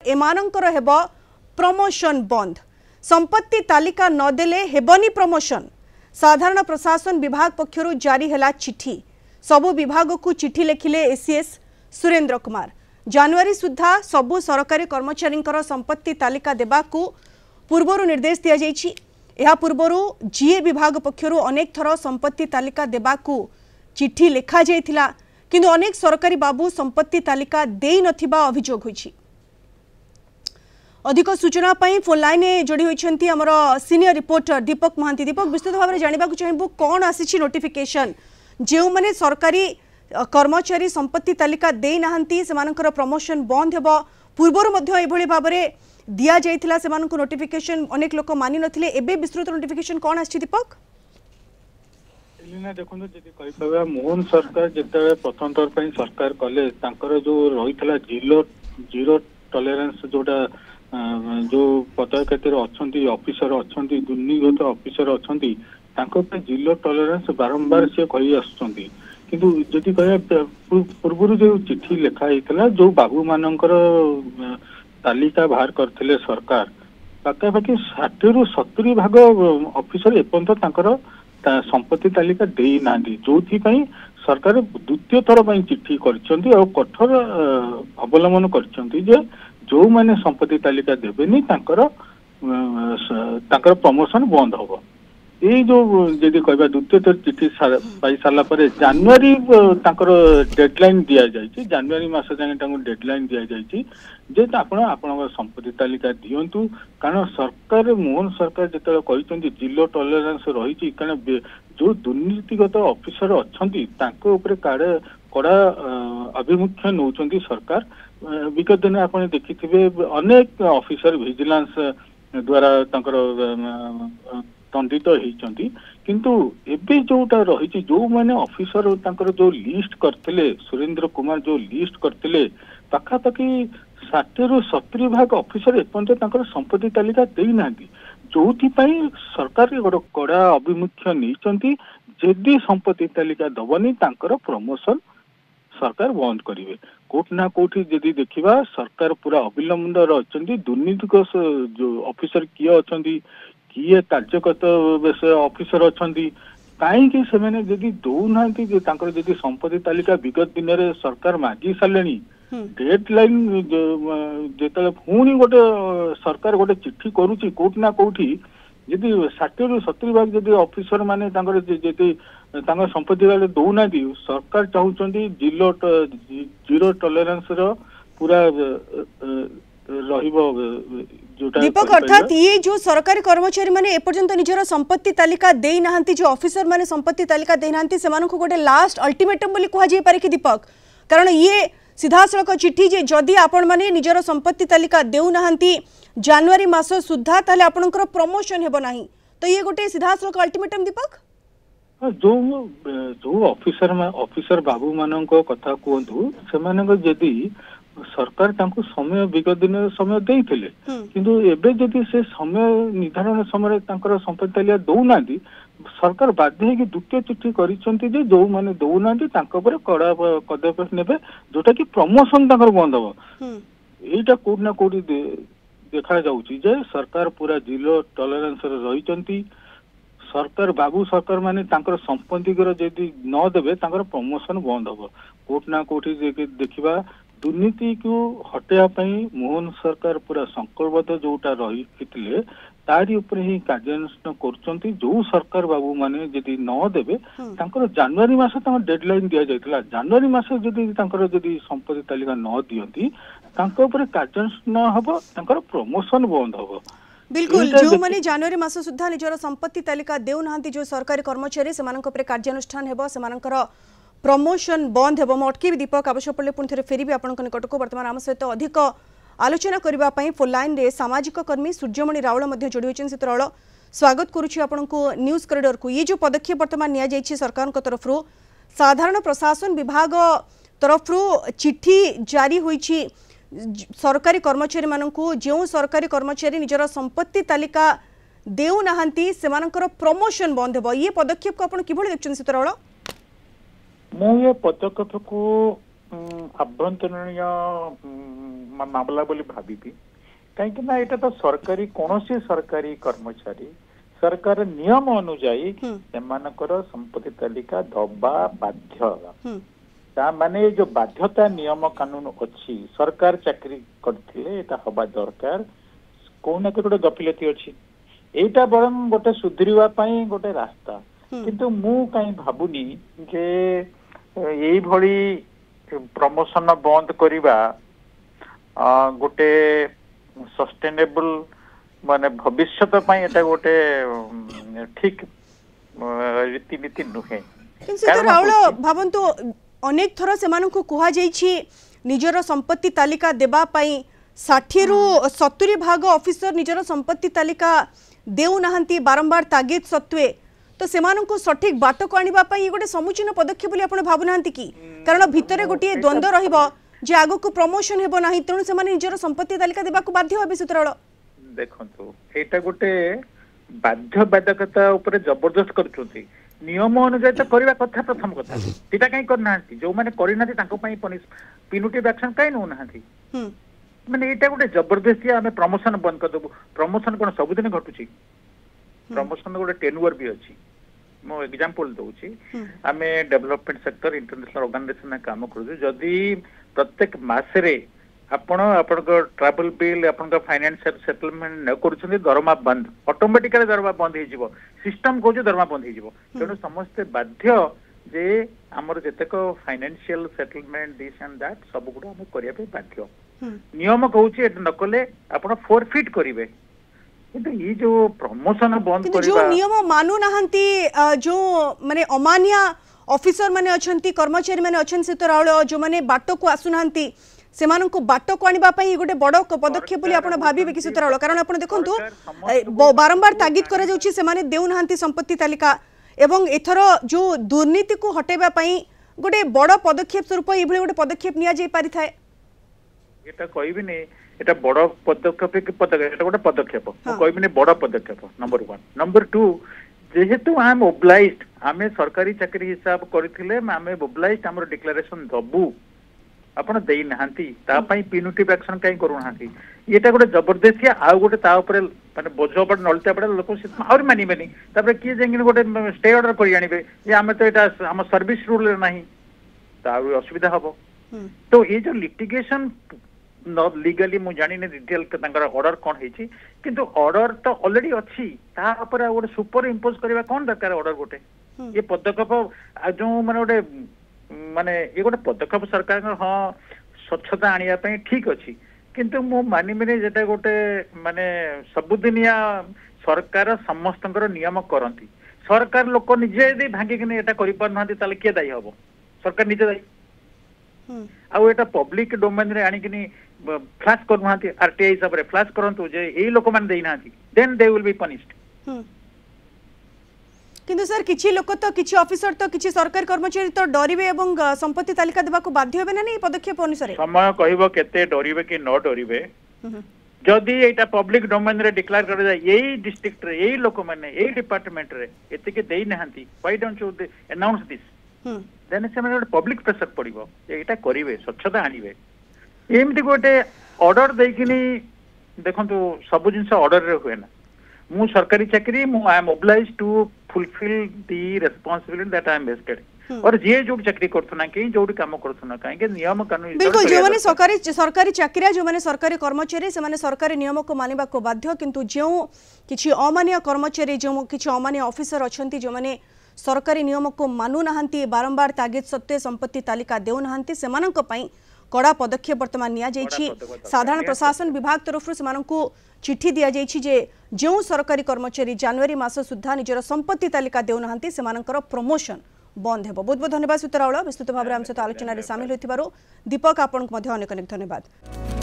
एमानंकर हेब प्रमोशन बंद। संपत्ति तालिका नदेले हेबनी प्रमोशन। साधारण प्रशासन विभाग पक्षरु जारी हैला चिठी। सबु विभाग को चिठी लिखिले एसीएस सुरेंद्र कुमार। जनवरी सुधा सबु सरकारी कर्मचारी संपत्ति तालिका देबाकू पूर्वरु निर्देश दिया जाइछि। एहा पूर्वरु जीए विभाग पक्षरु अनेक थर संपत्ति तालिका देबाकू चिठी लिखा जाइथिला, किंतु अनेक सरकारी बाबू संपत्ति तालिका देई नथिबा अभियोग होइछि। अधिक सूचना पाई फोन लाइन जोड़ी होइछंती हमर सीनियर रिपोर्टर दीपक महांती। दीपक, विस्तृत भाव में जानबा चाहिए कौन आसी नोटिफिकेशन जो मैंने सरकारी कर्मचारी संपत्ति तालिका दे नाहंती सेमानकर प्रमोशन बंद हेबो। पूर्वरु मध्ये एभली भाव में दिया जाइथिला सेमानकु नोटिफिकेशन अनेक लोक मानि नथिले, एबे विस्तृत नोटिफिकेशन कौन आछि दीपक? एलिना देखो जदि कहि पाबा मोहन सरकार जेते प्रथम तौर पर सरकार कले तांकर जो रहितला जीरो टॉलरेंस जोटा जो पदक्षेत्र अच्छी ऑफिसर अच्छा दुर्नीगत ऑफिसर अच्छा जीरो टॉलरेंस बारंबार सी कही आसुँच किंतु जदि कह पूर्व जो चिठी लिखाई जो बाबू मानकर तालिका बाहर करते सरकार पाखापाखि 60 ରୁ 70 भाग ऑफिसर एपर्यंत संपत्ति तालिका दे ना जो सरकार द्वितीय थर चिठी कर कठोर अवलंबन कर जो मैंने संपत्ति तालिका देवेनी प्रमोशन बंद हम। ये जो जदि कहबा द्वितीय थर चिठी पाई सारा पर जनवरी डेडलाइन दि जाए जनवरी मास जाए डेडलाइन दि जाए जे आपण संपत्ति तालिका दिंतु कारण सरकार मोहन सरकार जो कहते जीरो टॉलरेंस रही कारण जो दुर्नीतिगत ऑफिसर अच्छा कड़ा अभिमुख्य नौ सरकार। विगत दिन आप देखिथे अनेक ऑफिसर विजिलेंस द्वारा दंडित होती किंतु एबे जोटा रही जो मैंने ऑफिसर जो लिस्ट करते सुरेंद्र कुमार जो लिस्ट करते पाखापाखि 60 ରୁ 70 भाग ऑफिसर एपर्यंत संपत्ति तालिका देना जो सरकार गोटे कड़ा अभिमुख्य नहीं जदि संपत्ति तालिका दबनी प्रमोशन सरकार बंद करेंगे। कोट ना कोठी जदि देखा सरकार पूरा अविलंबन अच्छा दुर्नीति जो ऑफिसर किए अच्छा किए कार्यगत ऑफिसर अच्छा कहीं से दौना जदि संपत्ति तालिका विगत दिन में सरकार मागी सारे डेडलाइन जो पुणी गोटे सरकार गोटे चिट्ठी करुच्ची कोट ना कोठी जदि 60 ରୁ 70 भाग जदि ऑफिसर माने संपत्ति दौना सरकार चाहते जीरो टॉलरेंस पूरा दीपक, अर्थात ये जो सरकारी कर्मचारी माने एपर्यंत निजर संपत्ति तालिका दे नाहंती जो ऑफिसर माने संपत्ति तालिका दे नाहंती सेमानकु गोटे लास्ट अल्टीमेटम बोली कहा जाय पारे कि दीपक, कारण ये सीधा सड़क चिठी जे जदि आपण माने निजर संपत्ति तालिका देउ नाहंती जनवरी मास सुधा ताले आपनकर प्रमोशन हेबो नाही, तो ये गोटे सीधा सड़क अल्टीमेटम दीपक। जो ऑफिसर बाबू मानक कथा कहतु से जदि सरकार समय विगत दिन समय देते किंतु एबे जदि से समय निर्धारण समय संपत्ति तालिका दौना सरकार बाध्य है कि द्वितीय चिठी करिसेंती जो माने दौना कड़ा पदक्षेप नेबे जोटा कि प्रमोशन बंद हम। एटा कोड ना कोडी देखा जाउची जे सरकार पूरा जीरो टॉलरेंस रही सरकार बाबू सरकार माने संपत्ति जदि न देबे प्रमोशन बंद हम। कोट ना कोठी देखा दुर्नीति को हटाया मोहन सरकार पूरा संकल्पबद्ध जोटा रही तारी ऊपर ही कार्यानुष्ठान कर जो सरकार बाबू माने जदि न देबे जनवरी मास डेडलाइन दि जाइथिला जनवरी मास जदि संपत्ति तालिका न दियंती कार्यानुष्ठान हम प्रमोशन बंद हम। बिल्कुल, जो माने जनवरी मास सुधा निजर संपत्ति तालिका देउ नाहंती जो सरकारी कर्मचारी सेमानक उपरे कार्यानुष्ठान हेबो सेमानकर प्रमोशन बंद हेबो। मटकी दीपक आवश्यक पड़े पुणी थे फेरबी आपंक निकट को बर्तमान आम सहित अधिक आलोचना करने फोन लाइन रे सामाजिक कर्मी सूर्यमणि राउल जोड़ी होती से राउल स्वागत करुच्ची आपको न्यूज कॉरिडोर को। ये जो पदक्षेप बर्तमान निया जाइछि सरकार तरफ साधारण प्रशासन विभाग तरफ चिट्ठी जारी होइछि सरकारी कर्मचारी मानकु जो सरकारी कर्मचारी निजर संपत्ति तालिका देउ नाहंती सेमानकर प्रमोशन बंद हेबो। ये पदक्षेप को आपण किभଳି देखछन से राउल? मु ये पदक्षेप को आभ्यंतरीण ମାମଲା ବୋଲି ଭାବିବି। କାହିଁକି ନା ଏଇଟା ତ ସରକାରୀ କୌଣସି ସରକାରୀ କର୍ମଚାରୀ ସରକାର ନିୟମ ଅନୁଯାୟୀ ସେମାନଙ୍କର ସମ୍ପତ୍ତି ତାଲିକା ଦବା ବାଧ୍ୟ। ତା ମାନେ ଏ ଯୋଉ ବାଧ୍ୟତା ନିୟମ କାନୁନ ଅଛି ସରକାର ଚାକିରି କରିଥିଲେ ଏଟା ହବା ଦରକାର। କୋଉ ନା ଗୋଟେ ଗଫିଲତି ଅଛି, ଏଇଟା ବରଂ ଗୋଟେ ସୁଧୁରିବା ପାଇଁ ଗୋଟେ ରାସ୍ତା। କିନ୍ତୁ ମୁଁ କାହିଁ ଭାବୁନି ଯେ ଏଇଭଳି ପ୍ରମୋସନ ବନ୍ଦ କରିବା ଗୋଟେ ସଷ୍ଟେନେବଲ ମାନେ ଭବିଷ୍ୟତ ପାଇଁ ଏଟା ଗୋଟେ ଠିକ ରୀତିନୀତି ନୁହେଁ। ରାଉଳ ଭାବନ୍ତୁ ଅନେକ ଥର ସେମାନଙ୍କୁ କୁହାଯାଇଛି ନିଜର ସମ୍ପତ୍ତି ତାଲିକା ଦେବା ପାଇଁ 60 ରୁ 70% ଅଫିସର ନିଜର ସମ୍ପତ୍ତି ତାଲିକା ଦେଉନାହାନ୍ତି ବାରମ୍ବାର ତାଗିଦ ସତ୍ତ୍ୱେ। तो सेमानंको सठिक बाट को आनिबा पई गोटे समुचित पदक्षेप बोली आपण भाबुनांती कि कारण भितरे गोटे द्वंद्व रहिबो जे आगो को प्रमोशन हेबो नाही तेणु सेमाने निजर संपत्ति तालिका देबा को बाध्य हेबे सुतराळ। देखंतु एटा गोटे बाध्य बाधकता ऊपर जबरदस्त करछुंती नियम अनुसार तो करबा कथा प्रथम कथा सेटा काई करनांती जो माने करिनांती तांको पई पिनुटिव एक्शन काई नो नांती माने एटा गोटे जबरदस्ती आमे प्रमोशन बंद कर दबु। प्रमोशन कोन सबुदिन घटुची प्रमोशन गोटे टेन्युअर भी अछि। मो एग्जांपल दोउची आमे डेवलपमेंट सेक्टर इंटरनेशनल ऑर्गेनाइजेशन में काम करू जदी प्रत्येक मासरे आपण आपण ट्रैवल बिल आपण फाइनेंशियल सेटलमेंट न करूछन दरमा बंद ऑटोमेटिकली दरमा बंद हे जीवो सिस्टम को जो दरमा बंद हे जीवो तेणु समस्त बाध्य जे हमर जतेक financial settlement this and that सब गुडा हम करिया पे बाध्य। नियम कहूची एट न कले आपण फोरफिट करिवे किंतु ये जो प्रमोशन बंद करिबा जो नियम मानु नाहंती जो माने अमानिया ऑफिसर माने अछंती कर्मचारी माने अछन से तो राउळ जो माने बाटो को आसु नाहंती सेमानंको बाटो को आनिबा पई गोटे बड़ पदक्षेप बोली आपण भाबिबे कि सुतराळ कारण आपण देखंतु बारंबार तागिद करा जाउची सेमाने देउ नाहंती संपत्ति तालिका एवं एथरो जो दुर्नीति को हटेबा पई गोटे बड़ पदक्षेप स्वरूप एभली गोटे पदक्षेप निया जाई पारि थाए। एटा कहबी नै एटा बड़ पदक्षेप कि पदक्षेप एटा गोटे पदक्षेप मु कहबी नै बड़ पदक्षेप नंबर 1। नंबर 2 जेहेतु आई एम ओब्लाइज्ड आमे सरकारी चाकरी हिसाब करथिले आमे ओब्लाइज्ड हमर डिक्लेरेशन दबु आपण देई नाहंती ता पई पिनुटिव एक्शन काई करू नाहंती एटा गोटे जबरदस्ती आ गोटे ता ऊपर माने बोझ पड़ नलते पड़े लोक और मानिबेनी तापर की जेंगिन गोटे स्टे ऑर्डर करि आनिबे जे आमे तो एटा हम सर्विस रूल नाही ता असुविधा हबो। तो ये जो लिटिगेशन लीगली मु जानि ने डिटेल तांकर ऑर्डर कोन हेची किंतु ऑर्डर तो ऑलरेडी अछि ता ऊपर गोटे सुपर इंपोज करबा कोन दरकार ऑर्डर गोटे ये पदक्षेप जो माने गोटे माने ये गोटे पदक्षेप सरकार हाँ स्वच्छता आनिया पे ठीक अच्छी किंतु मु मानिबिनी जेटा गोटे माने सबुदिनिया सरकार समस्त नियम करती सरकार लोक निजे यदि भांगिक एटा करि पार नांती ताले के दायी हबो सरकार निजे दायी आउ एटा पब्लिक डोमेन रे आनिकिनी फ्लैश कर नांती आरटीआई हिसाब रे फ्लैश करंतु जे एई लोक मान देई नांती then they will be punished. किंतु सर किछि लोक तो किछि ऑफिसर तो किछि सरकारी कर्मचारी तो डरिबे एवं संपत्ति तालिका देबा को बाध्य हेबे ना नहीं पदक्षेप अनुसार समय कहबो केते डरिबे कि न डरिबे जदी एटा पब्लिक डोमेन रे डिक्लेयर कर जाय एई डिस्ट्रिक्ट रे एई लोक माने एई डिपार्टमेंट रे एते के देई नाहंती why don't you announce this then से माने पब्लिक प्रेशर पड़िबो एटा करिवे स्वच्छता आनिबे एमती गोटे ऑर्डर देकिनी देखंतु सब जिंस ऑर्डर रे होय ना मु सरकारी चाकरी मु I am obliged to fulfil the responsibility that I am vested और जे जो चाकरी करथना के जोडी काम करथना काहे के नियम कानून बिल्कुल जो माने सरकारी चाकरी जो माने सरकारी कर्मचारी से माने सरकारी नियम को मानिबा को बाध्य किंतु जो किछि अमान्य कर्मचारी जो किछि अमान्य ऑफिसर अछंती जो माने सरकारी नियम को मानु नाहंती बारंबार तागिद सत्ते संपत्ति तालिका देउ नाहंती सेमानक पई कड़ा पदक्षेप वर्तमान निया जाइछि। साधारण प्रशासन विभाग तरफ से चिट्ठी दिया जाइछि जे जो सरकारी कर्मचारी जनवरी मास सुधा निजर संपत्ति तालिका देउ नाहंती सेमानकर प्रमोशन बंद हेबो। बहुत बहुत धन्यवाद सुतरावळ विस्तृत भाव आम सहित आलोचना सामिल होइथिबारु दीपक आपन को अनेक अनेक धन्यवाद।